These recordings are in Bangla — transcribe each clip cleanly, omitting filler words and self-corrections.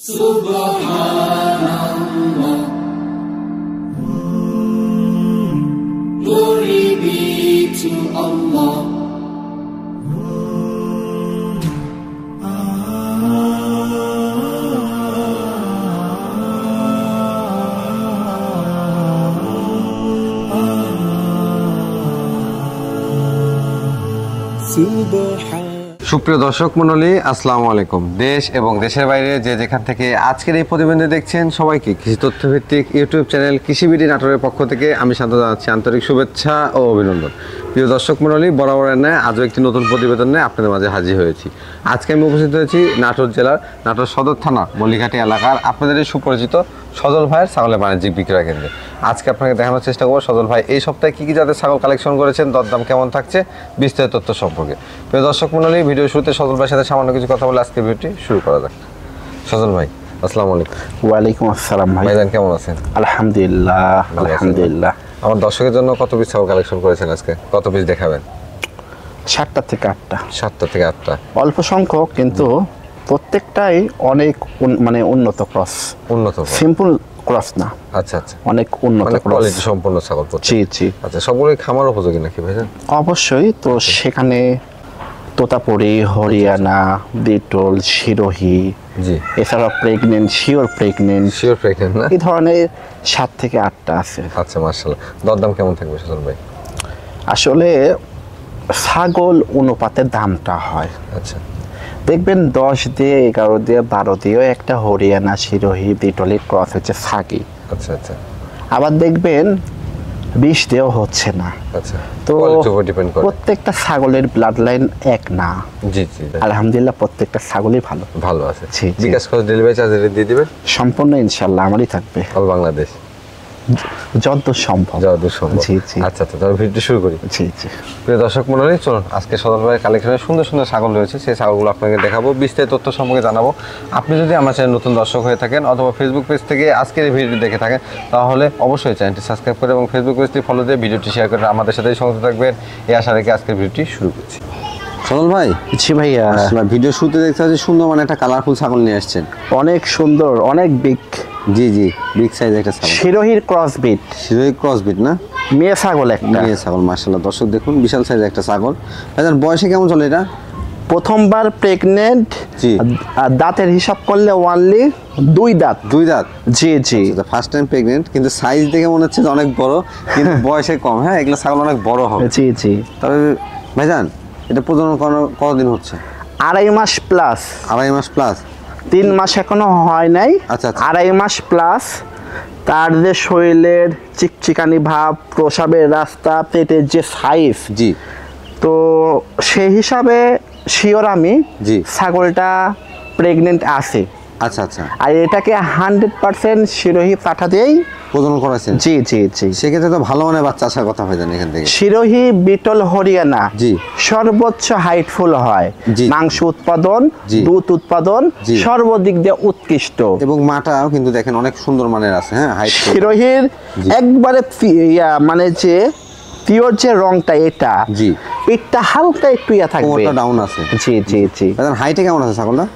Subhanallah, glory be to Allah. সুপ্রিয় দর্শক মণ্ডলী, আসসালামু আলাইকুম। দেশ এবং দেশের বাইরে যে যেখান থেকে আজকের এই প্রতিবেদন দেখছেন সবাইকে কৃষি তথ্যভিত্তিক ইউটিউব চ্যানেল কৃষিবিডি নাটোরের পক্ষ থেকে আমি শান্ত জানাচ্ছি আন্তরিক শুভেচ্ছা ও অভিনন্দন। প্রিয় দর্শক মণ্ডলী, বরাবরের ন্যায় আজও একটি নতুন প্রতিবেদন নিয়ে আপনাদের মাঝে হাজির হয়েছি। আজকে আমি উপস্থিত হয়েছি নাটোর জেলার নাটোর সদর থানা মল্লিঘাটি এলাকার আপনাদের সুপরিচিত সজল ভাইয়ের ছাগলের বাণিজ্যিক বিক্রয় কেন্দ্রে। আজকে আপনাকে দেখানোর চেষ্টা করবো সজল ভাই এই সপ্তাহে কী কী জাতের ছাগল কালেকশন করেছেন, দরদাম কেমন থাকছে, বিস্তারিত তথ্য সম্পর্কে। প্রিয় দর্শক মণ্ডলী, ভিডিও শুরুতে সজল ভাইয়ের সাথে সামান্য কিছু কথা বলে আজকে ভিডিওটি শুরু করা যাক। সজল ভাই, আসসালামু আলাইকুম। ওয়ালাইকুম আসসালাম ভাই। ভাইজান কেমন আছেন? আলহামদুলিল্লাহ আলহামদুলিল্লাহ। আমার দর্শকের জন্য কত পিস ছাগল কালেকশন করেছেন আজকে? কত পিস দেখাবেন? 7টা থেকে 8টা। 7টা থেকে 8টা, অল্প সংখ্যক, কিন্তু প্রত্যেকটাই অনেক উন্নত ক্রস। উন্নত সিম্পল ক্রস না। আচ্ছা আচ্ছা, অনেক উন্নত ক্রস, কোয়ালিটি সম্পন্ন ছাগল। জি জি। আচ্ছা, সবগুলোই খামার উপযোগী নাকি ভাইজান? অবশ্যই। তো সেখানে তোতাপুরি, হরিয়ানা, বিটল, সিরোহি, জি, এছাড়া প্রেগনেন্ট, শিওর প্রেগনেন্ট না, এই ধরনের 7 থেকে 8টা আছে। আচ্ছা, মাশাআল্লাহ। দরদাম কেমন থাকবে সজল ভাই? আসলে ছাগল অনুপাতে দামটা হয়। আচ্ছা, দেখবেন 10 দিয়ে, 11 দিয়ে, 12 দিয়েও একটা হরিয়ানা, সিরোহি, বিটলের ক্রস হচ্ছে ছাগি। আচ্ছা আচ্ছা। আবার দেখবেন 20 দিয়েও হচ্ছে না। আচ্ছা, তো কোয়ালিটির উপর ডিপেন্ড করে। প্রত্যেকটা ছাগলের ব্লাড লাইন এক না। জি জি, আলহামদুলিল্লাহ প্রত্যেকটা ছাগলই ভালো আছে। জি, জি। বিকাশ করে ডেলিভারি চার্জ দিয়ে দিবেন সম্পূর্ণ ইনশাআল্লাহ আমারই থাকবে। অল বাংলাদেশ, যতদূর সম্ভব। জি জি। আচ্ছা আচ্ছা, তাহলে ভিডিওটি শুরু করি। জি জি। প্রিয় দর্শক মণ্ডলী, চলুন আজকে সজল ভাইয়ের কালেকশনে সুন্দর সুন্দর ছাগল রয়েছে, সেই ছাগলগুলো আপনাকে দেখাবো, বিস্তারিত তথ্য সম্পর্কে জানাবো। আপনি যদি আমার চ্যানেল নতুন দর্শক হয়ে থাকেন অথবা ফেসবুক পেজ থেকে আজকের এই ভিডিওটি দেখে থাকেন, তাহলে অবশ্যই চ্যানেলটি সাবস্ক্রাইব করে এবং ফেসবুক পেজটি ফলো দিয়ে ভিডিওটি শেয়ার করে আমাদের সাথেই সংযুক্ত থাকবেন, এই আশা রেখে আজকের ভিডিওটি শুরু করছি। সজল ভাই, জি ভাইয়া। ভিডিও শুরুতে দেখতে পাচ্ছি সুন্দর একটা কালারফুল ছাগল নিয়ে আসছেন। অনেক সুন্দর, অনেক বিগ। জি জি, বিগ সাইজ একটা ছাগল। সিরোহির ক্রসবিট না? মেয়ে ছাগল একটা। মেয়ে ছাগল, মাশাআল্লাহ। দর্শক দেখুন, বিশাল সাইজ একটা ছাগল। ভাইজান বয়সে কেমন চলে এটা? প্রথমবার প্রেগনেন্ট। জি। আর দাঁতের হিসাব করলে ওয়ানলি 2 দাঁত। জি জি। ফার্স্ট টাইম প্রেগনেন্ট, কিন্তু সাইজ দেখে মনে হচ্ছে অনেক বড়, কিন্তু বয়সে কম। হ্যাঁ, এগুলো ছাগল অনেক বড় হবে। জি জি। তবে ভাইজান এটা প্রজনন কতদিন হচ্ছে? 2.5 মাস প্লাস। 2.5 মাস প্লাস? 3 মাস এখনো হয় নাই। আচ্ছা আচ্ছা। 2.5 মাস প্লাস। তার যে শরীরের চিকচিকানি ভাব, প্রসাবের রাস্তা, পেটের যে সাইজ, জি, তো সেই হিসাবে শিওর আমি ছাগলটা প্রেগনেন্ট আছে। আচ্ছা আচ্ছা। আর এটাকে 100% সিরোহি পাঠা দিয়েই প্রজনন করাছেন? জি জি জি। সেক্ষেত্রে তো ভালো মানের বাচ্চা আসার কথা হয় জানেন এখান থেকে। সিরোহি, বিটল, হরিয়ানা জি সর্বোচ্চ হাইটফুল হয়। মাংস উৎপাদন, দুধ উৎপাদন সর্বদিক দিয়ে উৎকৃষ্ট, এবং মাটাও কিন্তু দেখেন অনেক সুন্দর মানের আছে। হ্যাঁ, হাইটফুল। সিরোহির একবারে যে পিওর যে রংটা, এটা হালকা একটু থাকবে, ডাউন আছে। জি জি জি। হাইটে কেমন আছে ছাগলটা?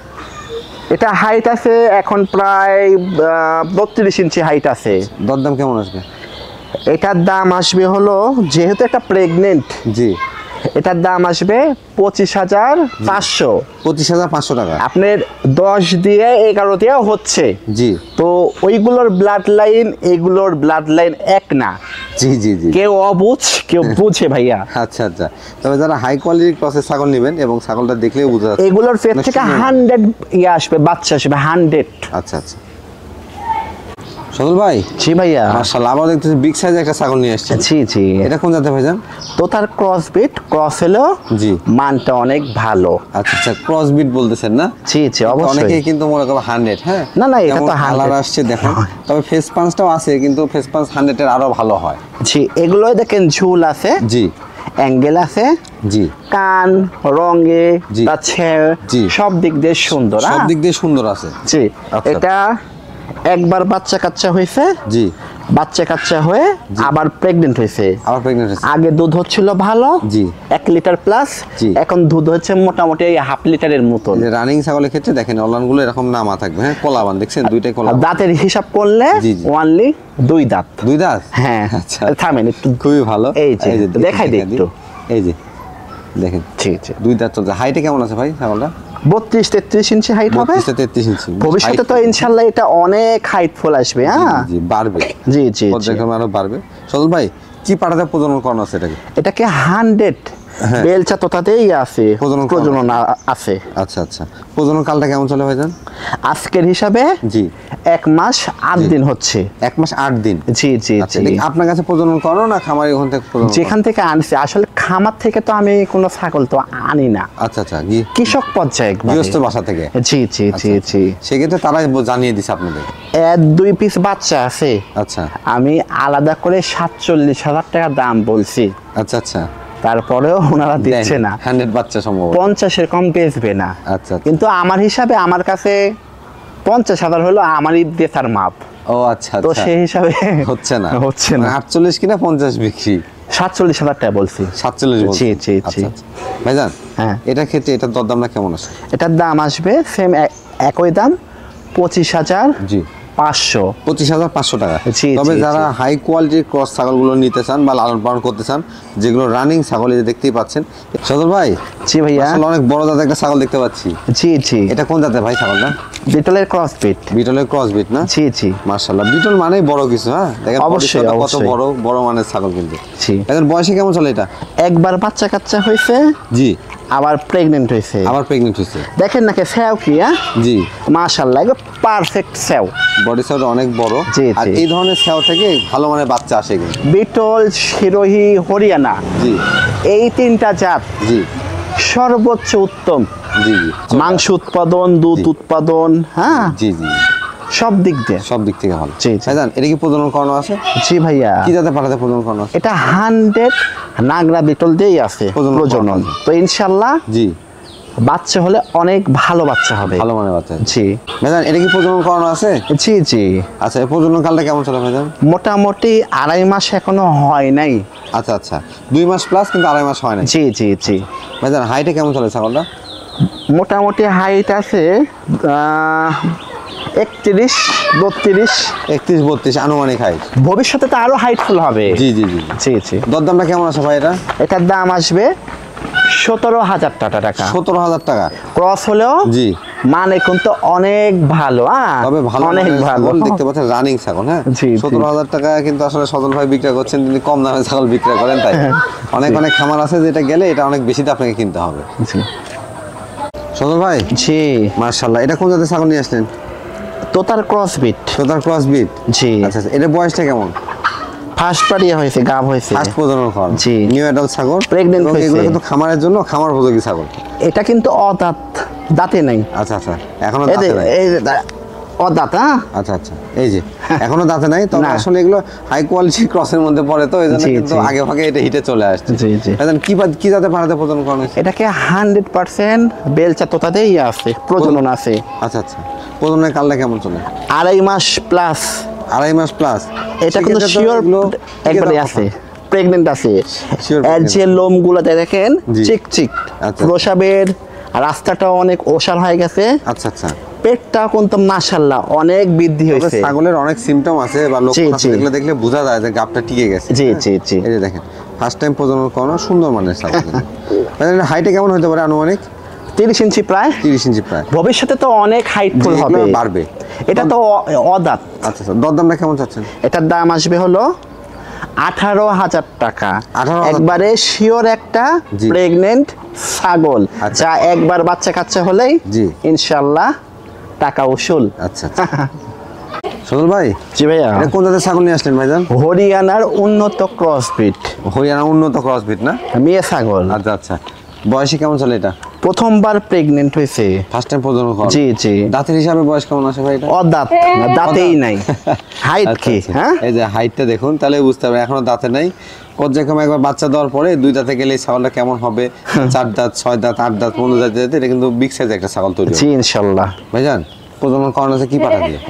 এটা হাইট আছে এখন প্রায় 32 ইঞ্চি হাইট আছে। দরদাম কেমন আসবে? এটার দাম আসবে হলো, যেহেতু এটা প্রেগনেন্ট, জি, এটার দাম আসবে 25,500। 25,500 টাকা। আপনার 10 দিয়ে 11 দিয়ে হচ্ছে। জি। তো ওইগুলোর ব্লাড লাইন, এগুলোর ব্লাড লাইন এক না। জি জি জি। কেউ অবুঝ, কেউ বুঝে ভাইয়া। আচ্ছা আচ্ছা। তবে যারা হাই কোয়ালিটির ক্রসের ছাগল নেবেন, এবং ছাগলটা দেখলেও বোঝা যাচ্ছে এগুলোর পেট থেকে 100 আসবে, বাচ্চা আসবে 100। আচ্ছা আচ্ছা। সজল ভাই। জি ভাইয়া। মাশাআল্লাহ, আবার দেখতেছি বিগ সাইজ একটা ছাগল নিয়ে আসছেন। জি জি। এটা কোন জাতের ভাইজান? তো তার ক্রস হলো, জি, মানটা অনেক ভালো। আচ্ছা আচ্ছা, ক্রসবিট বলতেছেন না? জি জি, অবশ্যই। অনেকেই কিন্তু মনে করে 100। হ্যাঁ, না না, এটা তো 100 আসছে দেখেন। তবে ফেস পাঞ্চটাও আছে, কিন্তু ফেস পাঞ্চ 100 এর আরো ভালো হয়। জি, এগুলো দেখেন ঝুল আছে, জি, অ্যাঙ্গেল আছে, জি, কান রঙে, সব দিক দিয়ে সুন্দর, সব দিক দিয়ে সুন্দর আছে। জি। এটা একবার বাচ্চা কাচ্চা হয়েছে, জি, বাচ্চা কাচ্চা হয়ে আবার প্রেগনেন্ট হয়েছে। আবার প্রেগনেন্ট হয়েছে। আগে দুধ হচ্ছিল ভালো, জি 1 লিটার প্লাস, জি। এখন দুধ হচ্ছে মোটামুটি হাফ লিটারের মতো। রানিং ছাগলের ক্ষেত্রে দেখেন অলানগুলো এরকম নামা থাকবে, হ্যাঁ কলাবান দেখছেন, দুইটাই আর কলাবান। দাঁতের হিসাব করলে জি, জি। ওনলি 2 দাঁত। 2 দাঁত? হ্যাঁ আচ্ছা, থামেন একটু, খুবই ভালো। এই যে দেখাই দিই একটু, এই যে দেখেন ঠিক আছে। 2 দাঁত চলছে। হাইটে কেমন আছে ভাই ছাগলটা? 32-33 ইঞ্চি হাইট হবে। 32-33 ইঞ্চি। ভবিষ্যতে তো ইনশাল্লাহ এটা অনেক হাইট ফুল আসবে। হ্যাঁ জি বাড়বে, জি জি জি। পর্যায়ক্রমে আরো বাড়বে। সজল ভাই কি পাঠাতে প্রজনন করানো আছে এটাকে? এটাকে 100 বেলচা তোতাতেই আছে, প্রজনন আছে। আচ্ছা আচ্ছা, প্রজনন কালটা কেমন চলে ভাইজান? আজকের হিসাবে জি 1 মাস 8 দিন হচ্ছে। 1 মাস 8 দিন। জি জি আচ্ছা, জি। এটা কি আপনার কাছে প্রজনন করানো না খামারি ওখান থেকে প্রজনন করানো? যেখান থেকে আনছি, আসলে খামার থেকে তো আমি কোনো ছাগল তো আনি না, আচ্ছা আচ্ছা, কৃষক পর্যায়ে গৃহস্থ বাসা থেকে। জি জি জি জি। সেক্ষেত্রে তারাই জানিয়ে দিছে আপনাদের? 2 পিস বাচ্চা আছে, আচ্ছা আমি আলাদা করে 47,000 টাকা দাম বলছি, আচ্ছা আচ্ছা, তারপরেও ওনারা দিচ্ছে না। 100 বাচ্চা সম্ভব। 50-এর কম বেচবে না। আচ্ছা আচ্ছা। কিন্তু আমার হিসাবে আমার কাছে 50,000 হলো আমারই বেচার মাপ, ও আচ্ছা তো আচ্ছা, সেই হিসাবে হচ্ছে না। হচ্ছে না। 48 কিনা 50 বিক্রি? 47,000 টাকা বলছি। 47 বলছেন? জি জি জি। আচ্ছা আচ্ছা ভাইজান, হ্যাঁ এটার ক্ষেত্রে এটার দরদামটা কেমন আছে? এটার দাম আসবে সেম একই দাম, 25,500। জি 25,500 টাকা। জি, তবে জি, যারা জি। হাই কোয়ালিটির ক্রস ছাগলগুলো নিতে চান বা লালন পালন করতে চান, যেগুলো রানিং ছাগল, এই যে দেখতেই পাচ্ছেন। সদর ভাই, জি ভাইয়া। আসলে অনেক বড় জাতের একটা ছাগল দেখতে পাচ্ছি। জি জি। এটা কোন জাতের ভাই ছাগলটা? বিটলের ক্রস বিট। বিটলের ক্রস বিট না? জি জি। মাশাআল্লাহ, বিটল মানেই বড় কিছু। হ্যাঁ দেখেন অবশ্যই, body টা কত অবশ্যই। বড় বড় মানের ছাগল কিন্তু। জি। এখন বয়সে কেমন চলে এটা? একবার বাচ্চা কাচ্চা হয়েছে, জি আবার প্রেগনেন্ট হয়েছে। আবার প্রেগনেন্ট হয়েছে। দেখেন নাকি সেও কি, হ্যাঁ জি মাশাআল্লাহ পারফেক্ট সেও। বডি সাইজ অনেক বড়। জি, আর জি। এই ধরনের ছাগল থেকে ভালো মানের বাচ্চা আসে কিন্তু। বিটল, সিরোহি, হরিয়ানা, জি এই 3টা জাত জি সর্বোচ্চ উত্তম। জি জি মাংস উৎপাদন, দুধ উৎপাদন, হ্যাঁ জি জি সব দিক দিয়ে। সব দিক থেকে ভালো। জি, জি। ভাইজান, এটা কি প্রজনন করানো আছে? জি ভাইয়া। কি জাতে পাঠাতে প্রজনন করানো আছে? এটা 100 নাগরা বিটল দিয়েই আছে প্রজনন প্রজনন। করানো তো ইনশাল্লাহ জি বাচ্চা হলে অনেক ভালো বাচ্চা হবে। ভালো মানের বাচ্চা। জি ভাইজান, এটা কি প্রজনন করানো আছে? জি জি। আচ্ছা, এই প্রজনন কালটা কেমন চলে ভাইজান? মোটামুটি 2.5 মাস এখনো হয় নাই। আচ্ছা আচ্ছা, 2 মাস প্লাস, কিন্তু 2.5 মাস হয় না। জি জি জি। ভাইজান, হাইটে কেমন চলে ছাগলটা? মোটামুটি হাইট আছে 31-32। 31-32 আনুমানিক হাইট। ভবিষ্যতে তো আরো হাইটফুল হবে। জি জি জি। জি জি। দরদামটা কেমন আছে ভাই এটা? এটার দাম আসবে 17,000 টাকা। 17,000 টাকা। ক্রস হলেও জি। মানে কিন্তু অনেক ভালো। তবে ভালো অনেক মানের ভালো ছাগল দেখতে পাচ্ছেন, রানিং ছাগল। হ্যাঁ জি, জি। 17,000 টাকা কিন্তু আসলে সজল ভাই বিক্রি করছেন, তিনি কম দামে ছাগল বিক্রি করেন, তাই অনেক অনেক খামার আছে যেটা গেলে এটা অনেক বেশিতে আপনাকে কিনতে হবে। জি সজল ভাই, জি। মাশাআল্লাহ, এটা কোন জাতের ছাগল নিয়ে আসলেন? তোতার ক্রস বিট। তোতার ক্রস বিট। জি। আচ্ছা আচ্ছা, এটা বয়সটা কেমন? ফার্স্ট পারিয়া হয়েছে, গাব হয়েছে। ফার্স্ট প্রজনন করান। জি। নিউ অ্যাডাল্ট ছাগল, Pregnant এবং হয়েছে। এগুলো কিন্তু খামারের জন্য খামার উপযোগী ছাগল। এটা কিন্তু অদাঁত, দাঁতে নাই। আচ্ছা আচ্ছা, এখনো এই যে দাঁতে নাই। এই যে অদাঁত, হ্যাঁ। আচ্ছা আচ্ছা, এই যে এখনো দাঁতে নাই, তবে না। আসলে এগুলো হাই কোয়ালিটি ক্রসের মধ্যে পড়ে, তো এই জন্য জি, কিন্তু জি। আগে ভাগে এটা হিটে চলে আসছে। জি, জি। এখন কি জাতে পাঠাতে প্রজনন করানো হয়েছে? এটাকে 100% বেলচা তোতাতেই আছে, প্রজনন আছে। আচ্ছা আচ্ছা, প্রজননের কালটা কেমন চলে? 2.5 মাস প্লাস। 2.5 মাস প্লাস। এটা কিন্তু শিওর একবারে আছে, প্রেগনেন্ট আছে। Sure এর pregnant। যে লোমগুলো দেখেন জি। চিকচিক, আচ্ছা। প্রসাবের রাস্তাটা অনেক ওসার হয়ে গেছে। আচ্ছা আচ্ছা, পেটটা কিন্তু মাশাআল্লাহ অনেক বৃদ্ধি তবে হয়েছে। ছাগলের অনেক সিমটম আছে বা লক্ষণ আছে, জি। যেগুলো দেখলে বোঝা যায় যে গাবটা টিকে গেছে। জি, হ্যাঁ? জি, জি। এই যে দেখেন, ফার্স্ট টাইম প্রজনন করানো সুন্দর মানের ছাগল। হাইটে কেমন হতে পারে আনুমানিক? 30 ইঞ্চি প্রায়। 30 ইঞ্চি প্রায়। ভবিষ্যতে তো অনেক হাইটফুল জি, হবে, এগুলো বাড়বে। এটা তো অদাঁত। আচ্ছা আচ্ছা, দরদামটা কেমন চাচ্ছেন? এটার দাম আসবে হলো 18,000 টাকা। 18,000 একবারে শিওর একটা জি। প্রেগনেন্ট ছাগল, আচ্ছা। যা একবার বাচ্চা কাচ্চা হলেই জি। ইনশাল্লাহ টাকা উসুল। আচ্ছা আচ্ছা। সজল ভাই, জি ভাইয়া। এটা কোন জাতের ছাগল নিয়ে আসলেন ভাইজান? হরিয়ানার উন্নত ক্রস ব্রিড, হরিয়ানা উন্নত ক্রস বিট না? মেয়ে ছাগল। আচ্ছা আচ্ছা, বয়সে কেমন চলে এটা? প্রথমবার প্রেগনেন্ট হয়েছে। ফার্স্ট টাইম প্রজনন করা? জি জি। দাঁতের হিসাবে বয়স কেমন আসে ভাই এটা? অদাঁত, দাঁতেই নাই। হাইট আচ্ছা, কি, আচ্ছা। হ্যাঁ। এই যে হাইটটা দেখুন, তাহলে বুঝতে হবে এখনো দাঁতে নাই। পর্যায়ক্রমে একবার বাচ্চা দেওয়ার পরে 2 দাঁতে গেলে এই ছাগলটা কেমন হবে, 4 দাঁত, 6 দাঁত, 8 দাঁত, 15 দাঁত যেতে এটা কিন্তু বিগ সাইজ একটা ছাগল তৈরি হবে। জি ইনশাল্লাহ। ভাইজান, প্রজনন করানো আছে কি পাঠা দিয়ে?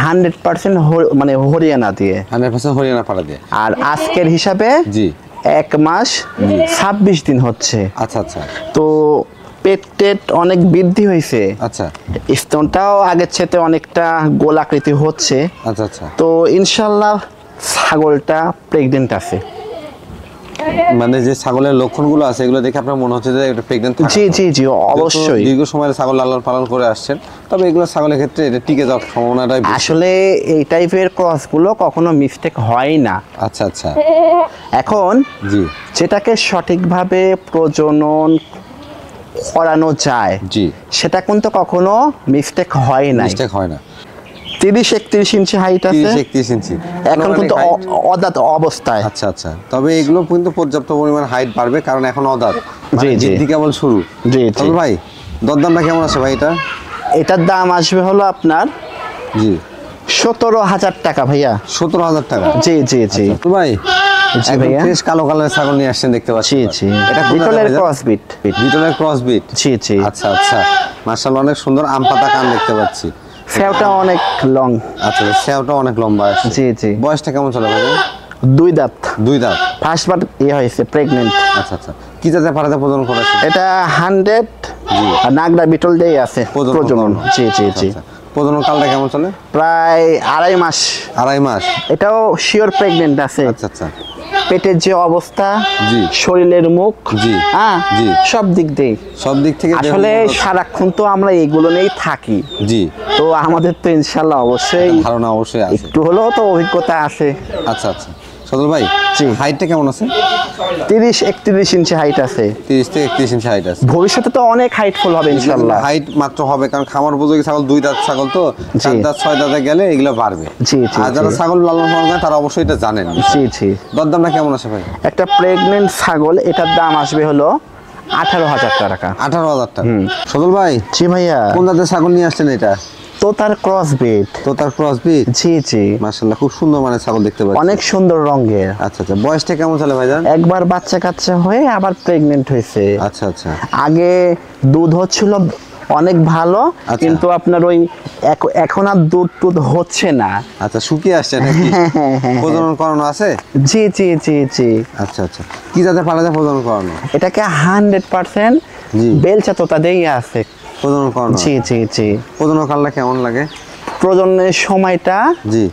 100% মানে হরিয়ানা দিয়ে। 100% হরিয়ানা পাড়া দিয়ে। আর আজকের হিসাবে জি 1 মাস 26 দিন হচ্ছে। আচ্ছা আচ্ছা। তো পেট অনেক বৃদ্ধি হয়েছে। আচ্ছা। স্তনটাও আগের চেয়ে অনেকটা গোলাকৃতি হচ্ছে। আচ্ছা আচ্ছা। তো ইনশাল্লাহ ছাগলটা প্রেগনেন্ট আছে। মানে যে ছাগলের লক্ষণগুলো আছে এগুলো দেখে আপনার মনে হচ্ছে যে এটা প্রেগন্যান্ট। জি জি জি অবশ্যই। দীর্ঘ সময় ছাগল লালন পালন করে আসছেন, তবে এগুলো ছাগলের ক্ষেত্রে এটা টিকে যাওয়ার সম্ভাবনাটাই বেশি। আসলে এই টাইপের ক্রসগুলো কখনো মিস্টেক হয় না। আচ্ছা আচ্ছা। এখন জি যেটাকে সঠিকভাবে প্রজনন করানো যায় জি সেটা কিন্তু কখনো মিস্টেক হয় না। মিস্টেক হয় না। 30-31 ইঞ্চি হাইট আছে, 30-31 ইঞ্চি এখন কিন্তু অদাঁত অবস্থায়। আচ্ছা আচ্ছা। তবে এগুলো কিন্তু পর্যাপ্ত পরিমাণ হাইট বাড়বে, কারণ এখন অদাঁত, জি, জি। বৃদ্ধি কেবল শুরু। জি জি। তবে ভাই দরদামটা কেমন আছে ভাই এটা? এটার দাম আসবে হলো আপনার জি 17,000 টাকা ভাইয়া। 17,000 টাকা। জি জি জি। তো ভাই জি একদম ভাইয়া। ফ্রেশ কালো কালারের ছাগল নিয়ে আসছেন দেখতে পাচ্ছি। জি জি। এটা বিটলের ক্রসবিট। বিটলের ক্রসবিট। জি জি। আচ্ছা আচ্ছা, মাশাআল্লাহ অনেক সুন্দর আম পাতা কান দেখতে পাচ্ছি। সেওটা অনেক লং। আচ্ছা, সেওটা অনেক লম্বা আছে। জি জি। বয়সটা কেমন চলে ভাই? 2 দাঁত। 2 দাঁত। ফার্স্ট বার হয়েছে প্রেগনেন্ট। আচ্ছা আচ্ছা। কি জাতের পাড়াতে প্রজনন করেছে? এটা 100 নাগরা বিটল দিয়ে আছে প্রজনন। জি জি জি। প্রজনন কালটা কেমন চলে? প্রায় 2.5 মাস। 2.5 মাস। এটাও শিওর প্রেগনেন্ট আছে। আচ্ছা আচ্ছা। পেটের যে অবস্থা, জি। শরীরের মুখ, জি। হ্যাঁ জি। সব দিক দিয়ে সব দিক থেকে আসলে সারাক্ষণ তো আমরা এগুলো নিয়েই থাকি। জি। তো আমাদের তো ইনশাল্লাহ অবশ্যই ধারণা অবশ্যই আছে, একটু হলেও তো অভিজ্ঞতা আছে। আচ্ছা আচ্ছা। সদল ভাই জি। হাইটটা কেমন আছে? 30-31 ইঞ্চি হাইট আছে। 30 থেকে 31 ইঞ্চি হাইট আছে। ভবিষ্যতে তো অনেক হাইটফুল হবে ইনশাল্লাহ। হাইট মাত্র হবে, কারণ খামার উপযোগী ছাগল 2 দাঁত ছাগল তো, জি। 4 দাঁত 6 দাঁতে গেলে এগুলো বাড়বে। জি জি আর যারা জি। ছাগল লালন পালন করে তারা অবশ্যই এটা জানেন। জি জি। দরদামটা কেমন আছে ভাই? একটা প্রেগনেন্ট ছাগল, এটার দাম আসবে হলো 18,000 টাকা। 18,000 টাকা। সদল ভাই জি ভাইয়া। কোন জাতের ছাগল নিয়ে আসছেন এটা? তো তার ক্রসবিট। তো তার ক্রসবিট। জি জি। মাশাআল্লাহ খুব সুন্দর মানে ছাগল দেখতে পাচ্ছি। অনেক সুন্দর রঙের। আচ্ছা আচ্ছা। বয়সটা কেমন চলে ভাইজান? একবার বাচ্চা কাচ্চা হয়ে আবার প্রেগনেন্ট হয়েছে। আচ্ছা আচ্ছা। আগে দুধ হচ্ছিল অনেক ভালো, আচ্ছা। কিন্তু আপনার ওই এখন আর দুধ হচ্ছে না। আচ্ছা, শুকিয়ে আসছে নাকি? প্রজনন করানো আছে? জি জি জি জি। আচ্ছা আচ্ছা। কি জাতের পালাতে প্রজনন করানো? এটাকে 100% জি। বেলচা তোতা দেই আছে। প্রজনন করানো। জি জি জি। প্রজনন কালটা কেমন লাগে? প্রজননের সময়টা জি।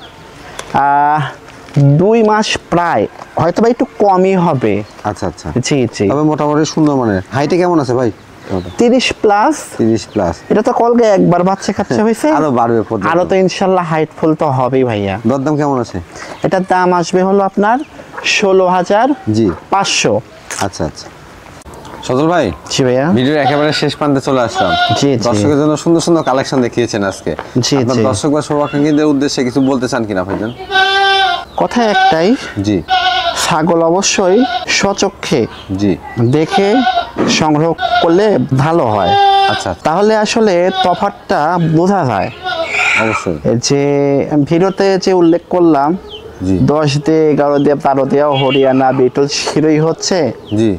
2 মাস প্রায়, হয়তো বা একটু কমই হবে। আচ্ছা আচ্ছা। জি জি। তবে মোটামুটি সুন্দর মানের। হাইটে কেমন আছে ভাই? 30+। 30+। এটা তো কলকে একবার বাচ্চা কাচ্চা হয়েছে, আরো বাড়বে পর্যন্ত। আরো তো ইনশাল্লাহ হাইটফুল তো হবেই ভাইয়া। দরদাম কেমন আছে? এটার দাম আসবে হলো আপনার 16,500। আচ্ছা আচ্ছা। সজল ভাই জি ভাইয়া। ভিডিওর একেবারে শেষ প্রান্তে চলে আসলাম। জি জি। দর্শকের জন্য সুন্দর সুন্দর কালেকশন দেখিয়েছেন আজকে। জি আপনার জি। দর্শক বা শুভাকাঙ্ক্ষীদের উদ্দেশ্যে কিছু বলতে চান কিনা ভাইজান? কথা একটাই, জি ছাগল অবশ্যই স্বচক্ষে জি। দেখে সংগ্রহ করলে ভালো হয়। আচ্ছা তাহলে আসলে তফাৎটা বোঝা যায়। অবশ্যই। যে ভিডিওতে যে উল্লেখ করলাম, জি 10 দিয়ে 11 দিয়ে 13 দিয়েও হরিয়ানা বিটল শিরোই হচ্ছে, জি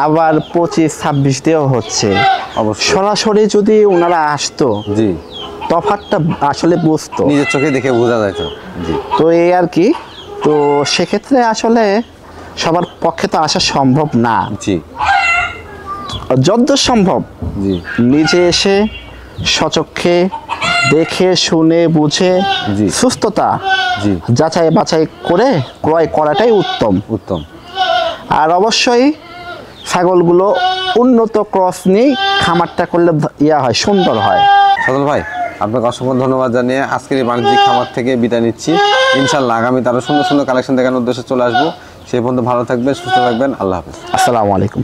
আবার 25-26 দিয়েও হচ্ছে। অবশ্যই। সরাসরি যদি ওনারা আসতো, জি তফাৎটা আসলে বুঝতো। নিজের চোখে দেখে বোঝা যায় তো। জি তো এই আর কি। তো সেক্ষেত্রে আসলে সবার পক্ষে তো আসা সম্ভব না। জি যতদূর সম্ভব জি নিজে এসে স্বচক্ষে দেখে শুনে বুঝে জি। সুস্থতা জি যাচাই বাছাই করে ক্রয় করাটাই উত্তম। উত্তম। আর অবশ্যই ছাগলগুলো উন্নত ক্রস নিয়ে খামারটা করলে হয়, সুন্দর হয়। সজল ভাই আপনাকে অসংখ্য ধন্যবাদ জানিয়ে আজকের এই বাণিজ্যিক খামার থেকে বিদায় নিচ্ছি। ইনশাল্লাহ আগামীতে আরো সুন্দর সুন্দর কালেকশন দেখানোর উদ্দেশ্যে চলে আসবো। সেই পর্যন্ত ভালো থাকবেন, সুস্থ থাকবেন। আল্লাহ হাফেজ। আসসালামু আলাইকুম।